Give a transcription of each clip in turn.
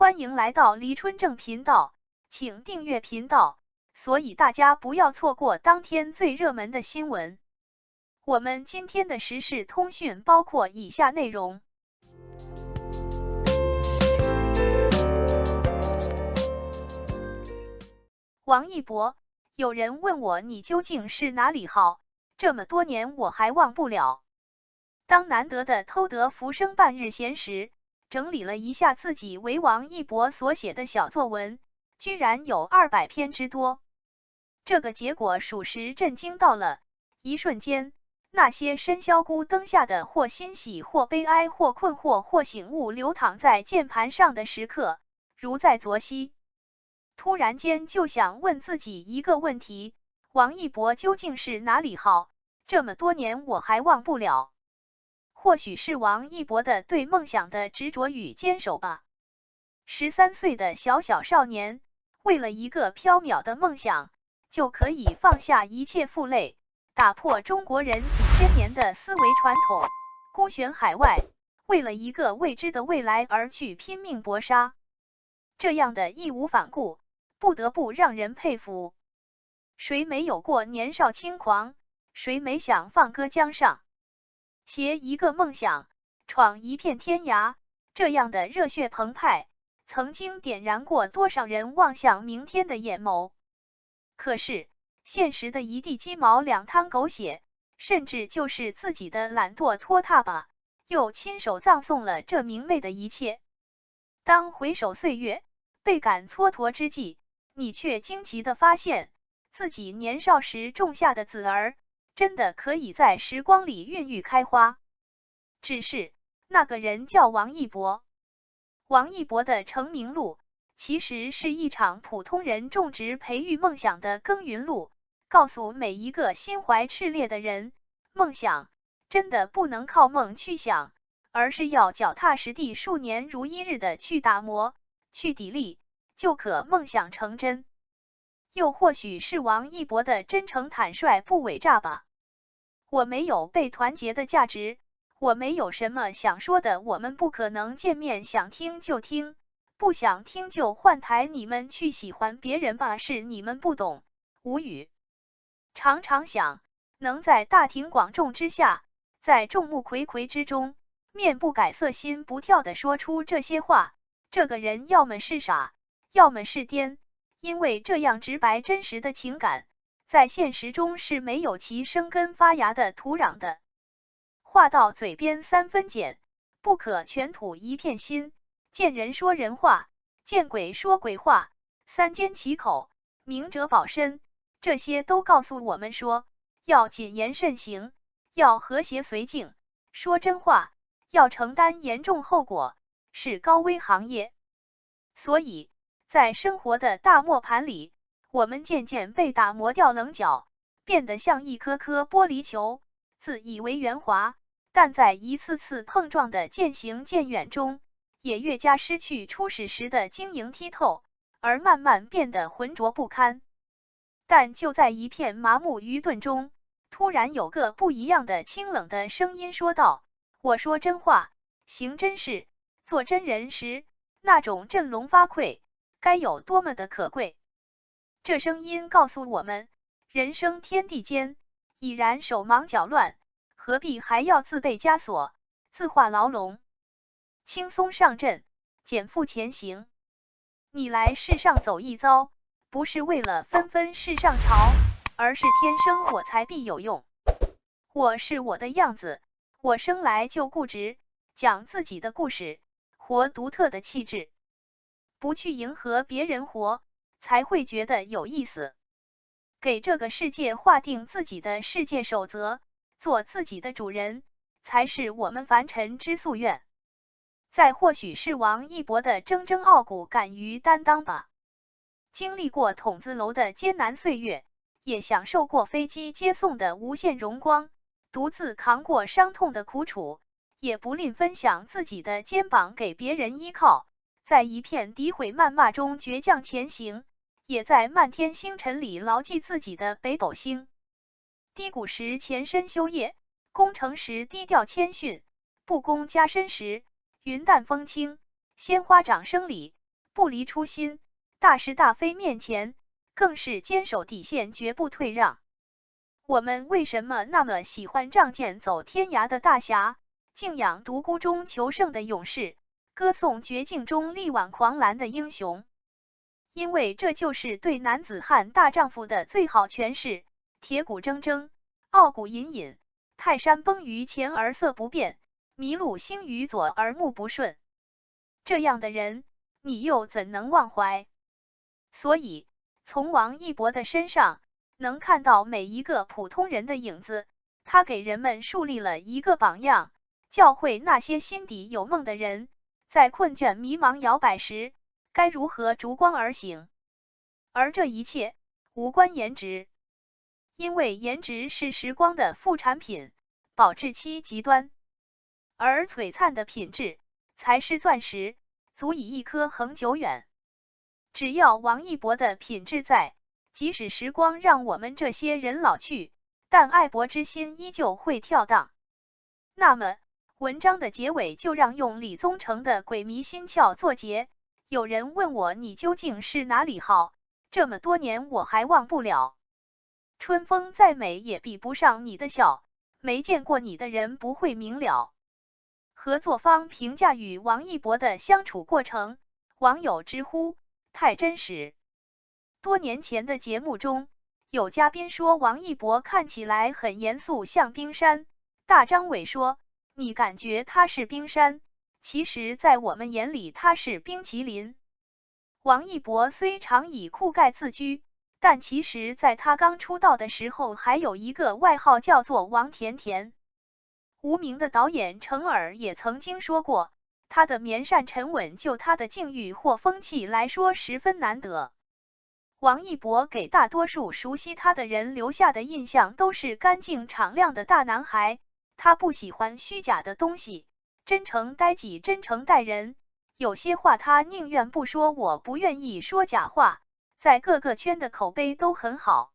欢迎来到黎春正频道，请订阅频道，所以大家不要错过当天最热门的新闻。我们今天的时事通讯包括以下内容：王一博，有人问我你究竟是哪里好，这么多年我还忘不了。当难得的偷得浮生半日闲时，整理了一下自己为王一博所写的小作文，居然有200篇之多。这个结果属实震惊到了，一瞬间，那些深宵孤灯下的或欣喜或悲哀或困惑或醒悟流淌在键盘上的时刻，如在昨夕。突然间就想问自己一个问题：王一博究竟是哪里好？这么多年我还忘不了。或许是王一博的对梦想的执着与坚守吧。13岁的小少年，为了一个缥缈的梦想，就可以放下一切负累，打破中国人几千年的思维传统，孤悬海外，为了一个未知的未来而去拼命搏杀。这样的义无反顾，不得不让人佩服。谁没有过年少轻狂？谁没想放歌江上？携一个梦想，闯一片天涯，这样的热血澎湃，曾经点燃过多少人望向明天的眼眸。可是，现实的一地鸡毛两滩狗血，甚至就是自己的懒惰拖沓吧，又亲手葬送了这明媚的一切。当回首岁月，倍感蹉跎之际，你却惊奇地发现，自己年少时种下的籽儿，真的可以在时光里孕育开花。只是那个人叫王一博。王一博的成名路，其实是一场普通人种植培育梦想的耕耘路，告诉每一个心怀炽烈的人，梦想真的不能靠梦去想，而是要脚踏实地数年如一日的去打磨，去砥砺，就可梦想成真。又或许是王一博的真诚坦率不伪诈吧。我没有被团结的价值，我没有什么想说的，我们不可能见面，想听就听，不想听就换台，你们去喜欢别人吧，是你们不懂，无语。常常想，能在大庭广众之下，在众目睽睽之中，面不改色心不跳的说出这些话，这个人要么是傻，要么是癫，因为这样直白真实的情感，在现实中是没有其生根发芽的土壤的。话到嘴边3分碱，不可全吐一片心。见人说人话，见鬼说鬼话，三缄其口，明哲保身。这些都告诉我们说，要谨言慎行，要和谐绥靖，说真话，要承担严重后果，是高危行业。所以，在生活的大磨盘里，我们渐渐被打磨掉棱角，变得像一颗颗玻璃球，自以为圆滑，但在一次次碰撞的渐行渐远中，也越加失去初始时的晶莹剔透，而慢慢变得浑浊不堪。但就在一片麻木愚钝中，突然有个不一样的清冷的声音说道：我说真话，行真事，做真人时，那种振聋发聩该有多么的可贵。这声音告诉我们，人生天地间，已然手忙脚乱，何必还要自备枷锁，自画牢笼？轻松上阵，减负前行。你来世上走一遭，不是为了纷纷世上潮，而是天生我材必有用。我是我的样子，我生来就固执，讲自己的故事，活独特的气质。不去迎合别人活，才会觉得有意思。给这个世界划定自己的世界守则，做自己的主人，才是我们凡尘之夙愿。再或许是王一博的铮铮傲骨，敢于担当吧。经历过筒子楼的艰难岁月，也享受过飞机接送的无限荣光，独自扛过伤痛的苦楚，也不吝分享自己的肩膀给别人依靠，在一片诋毁谩骂中倔强前行，也在漫天星辰里牢记自己的北斗星。低谷时潜身修业，功成时低调谦逊，不公加身时云淡风轻，鲜花掌声里不离初心，大是大非面前，更是坚守底线，绝不退让。我们为什么那么喜欢仗剑走天涯的大侠，敬仰独孤中求胜的勇士，歌颂绝境中力挽狂澜的英雄？因为这就是对男子汉大丈夫的最好诠释。铁骨铮铮，傲骨隐隐，泰山崩于前而色不变，麋鹿兴于左而目不顺。这样的人，你又怎能忘怀？所以，从王一博的身上，能看到每一个普通人的影子。他给人们树立了一个榜样，教会那些心底有梦的人，在困倦迷茫摇摆时，该如何逐光而行。而这一切，无关颜值。因为颜值是时光的副产品，保质期极端，而璀璨的品质才是钻石，足以一颗恒久远。只要王一博的品质在，即使时光让我们这些人老去，但爱博之心依旧会跳荡。那么，文章的结尾就让用李宗盛的鬼迷心窍作结。有人问我你究竟是哪里好，这么多年我还忘不了。春风再美也比不上你的笑，没见过你的人不会明了。合作方评价与王一博的相处过程，网友直呼太真实。多年前的节目中，有嘉宾说王一博看起来很严肃，像冰山。大张伟说，你感觉他是冰山，其实在我们眼里他是冰淇淋。王一博虽常以酷盖自居，但其实在他刚出道的时候还有一个外号叫做王甜甜。无名的导演程耳也曾经说过，他的绵善沉稳就他的境遇或风气来说十分难得。王一博给大多数熟悉他的人留下的印象都是干净敞亮的大男孩，他不喜欢虚假的东西，真诚待己，真诚待人，有些话他宁愿不说，我不愿意说假话，在各个圈的口碑都很好。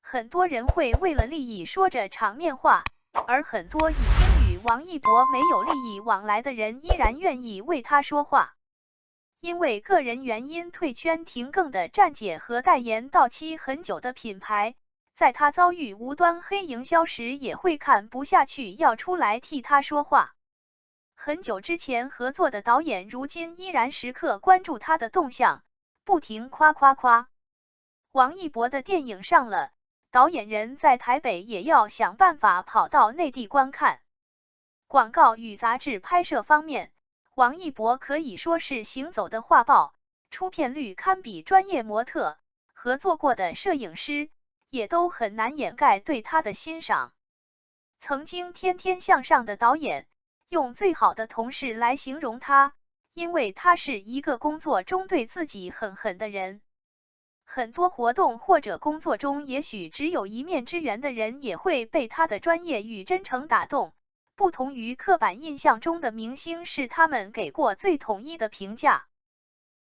很多人会为了利益说着场面话，而很多已经与王一博没有利益往来的人依然愿意为他说话。因为个人原因退圈停更的站姐和代言到期很久的品牌，在他遭遇无端黑营销时也会看不下去，要出来替他说话。很久之前合作的导演如今依然时刻关注他的动向，不停夸夸夸。王一博的电影上了，导演人在台北也要想办法跑到内地观看。广告与杂志拍摄方面，王一博可以说是行走的画报，出片率堪比专业模特，合作过的摄影师也都很难掩盖对他的欣赏。曾经天天向上的导演，用最好的同事来形容他，因为他是一个工作中对自己很狠的人。很多活动或者工作中也许只有一面之缘的人也会被他的专业与真诚打动。不同于刻板印象中的明星，是他们给过最统一的评价。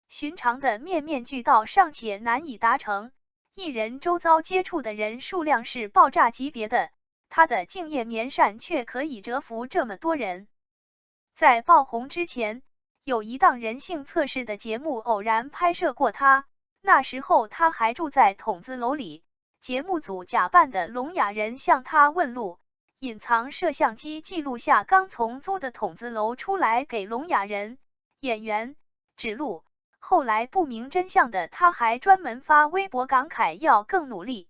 寻常的面面俱到尚且难以达成，艺人周遭接触的人数量是爆炸级别的，他的敬业绵善却可以折服这么多人。在爆红之前，有一档人性测试的节目偶然拍摄过他，那时候他还住在筒子楼里，节目组假扮的聋哑人向他问路，隐藏摄像机记录下刚从租的筒子楼出来给聋哑人演员指路。后来不明真相的他还专门发微博感慨要更努力。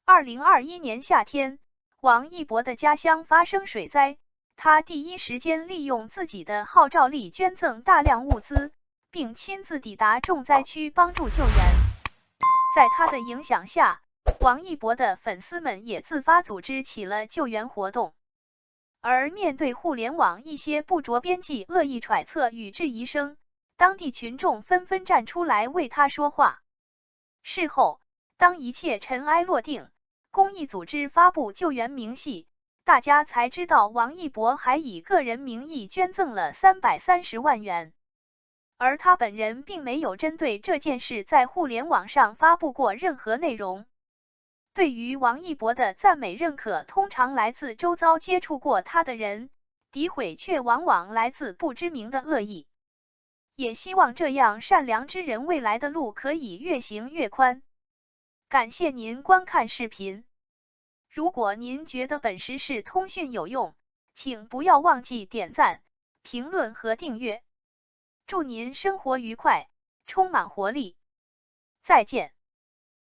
2021年夏天，王一博的家乡发生水灾，他第一时间利用自己的号召力捐赠大量物资，并亲自抵达重灾区帮助救援。在他的影响下，王一博的粉丝们也自发组织起了救援活动。而面对互联网一些不着边际恶意揣测与质疑声，当地群众纷纷站出来为他说话。事后，当一切尘埃落定，公益组织发布救援明细，大家才知道王一博还以个人名义捐赠了330万元。而他本人并没有针对这件事在互联网上发布过任何内容。对于王一博的赞美认可通常来自周遭接触过他的人，诋毁却往往来自不知名的恶意。也希望这样善良之人未来的路可以越行越宽。感谢您观看视频。如果您觉得本时事通讯有用，请不要忘记点赞、评论和订阅。祝您生活愉快，充满活力。再见。